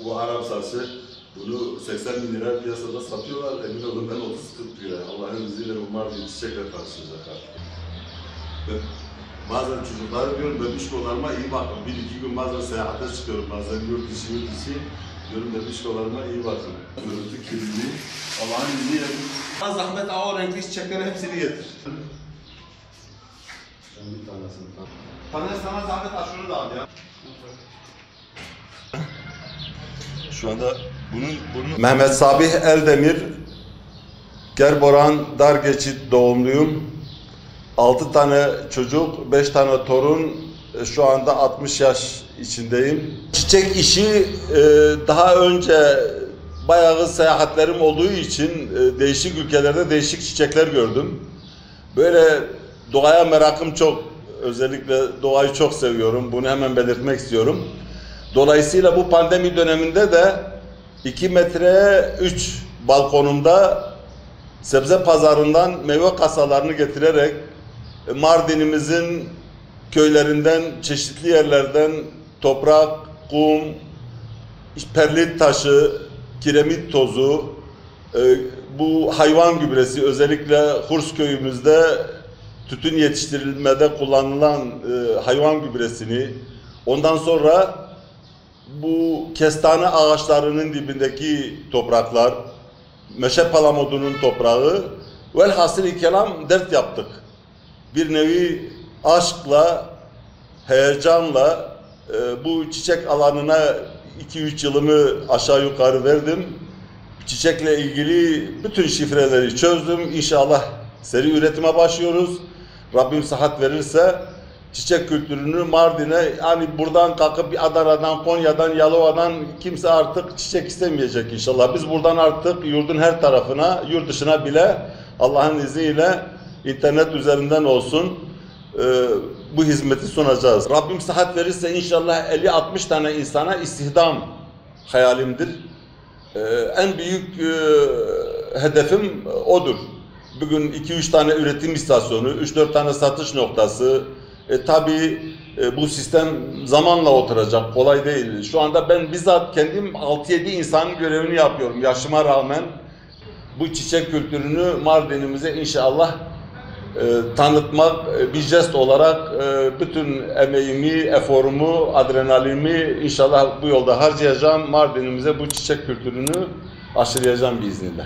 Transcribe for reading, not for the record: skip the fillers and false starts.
bu Arap sarısı, bunu 80 bin lira piyasada satıyorlar. Emin olun ben 30-40 lira. Allah'ın izniyle bunlar bir çiçekle karşılayacak artık. Bazen çocuklara diyorum, bebişkolarıma iyi bakın. Bir iki gün bazen seyahate çıkıyorum, bazen yurt dışı. Diyorum bebişkolarıma iyi bakın. Görüntü kirli. Allah'ın izniyle az zahmet o renkli çiçekleri hepsini getir. Bir tanesini sana zahmet şunu da al ya. Şu anda bunun Mehmet Sabih Eldemir, Gerboran Dargeçit doğumluyum. 6 tane çocuk, 5 tane torun, şu anda 60 yaş içindeyim. Çiçek işi daha önce bayağı seyahatlerim olduğu için değişik ülkelerde değişik çiçekler gördüm. Böyle doğaya merakım çok, özellikle doğayı çok seviyorum, bunu hemen belirtmek istiyorum. Dolayısıyla bu pandemi döneminde de 2 metreye 3 balkonumda sebze pazarından meyve kasalarını getirerek Mardin'imizin köylerinden, çeşitli yerlerden toprak, kum, perlit taşı, kiremit tozu, bu hayvan gübresi, özellikle Hurs köyümüzde tütün yetiştirilmede kullanılan hayvan gübresini, ondan sonra bu kestane ağaçlarının dibindeki topraklar, meşe palamudunun toprağı, velhasıl kelam dert yaptık. Bir nevi aşkla, heyecanla bu çiçek alanına 2-3 yılımı aşağı yukarı verdim. Çiçekle ilgili bütün şifreleri çözdüm. İnşallah seri üretime başlıyoruz. Rabbim sıhhat verirse çiçek kültürünü Mardin'e, yani buradan kalkıp bir Adana'dan, Konya'dan, Yalova'dan kimse artık çiçek istemeyecek inşallah. Biz buradan artık yurdun her tarafına, yurt dışına bile Allah'ın izniyle internet üzerinden olsun bu hizmeti sunacağız. Rabbim sıhhat verirse inşallah 50-60 tane insana istihdam hayalimdir. En büyük hedefim odur. Bugün 2-3 tane üretim istasyonu, 3-4 tane satış noktası. Tabii bu sistem zamanla oturacak, kolay değil. Şu anda ben bizzat kendim 6-7 insanın görevini yapıyorum. Yaşıma rağmen bu çiçek kültürünü Mardin'imize inşallah tanıtmak, bir jest olarak bütün emeğimi, eforumu, adrenalinimi inşallah bu yolda harcayacağım. Mardin'imize bu çiçek kültürünü aşılayacağım biiznillah.